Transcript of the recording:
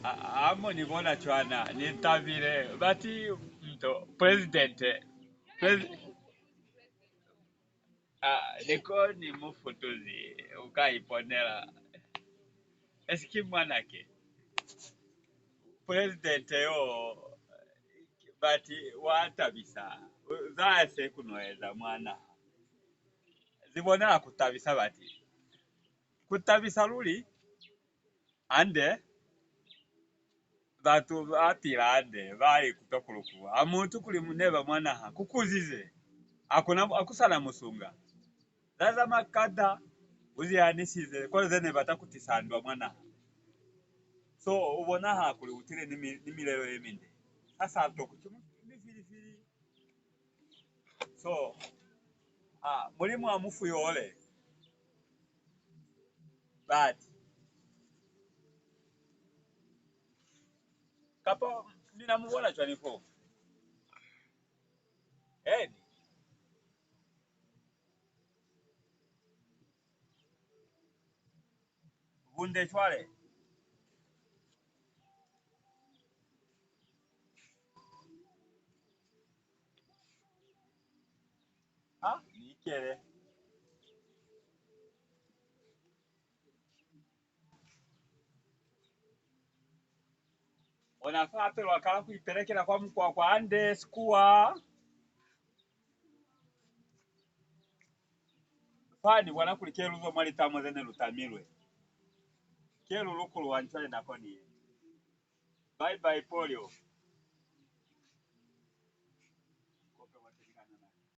amo nibona chwana nitabile bati mto president pres, niko ni mufutuzi ukaiponela eski mwanake president yo bati watabisa zase kunoeza mwana zibonera kutabisa bati kutabisa luli ande batu batira ande bali kutokuluku amuntu kuli muneba mwana kukuzize akuna akusala musunga zaza makada uzianisize kwa zene batakutisandwa mwana so ubona hakuli utire nimilero yeminde sasa tokuchimu nifilifili so mulimu amufu yole but kapo ninamuona chwanifo eni bunde chwale nikele onafaa pero wakala kuipelekela kwa mkwa kwa ande sikuwa fani wana kulikeluzo mwali tamo zene lutamilwe kelu lukulu wanchwale nakoni bye bye polio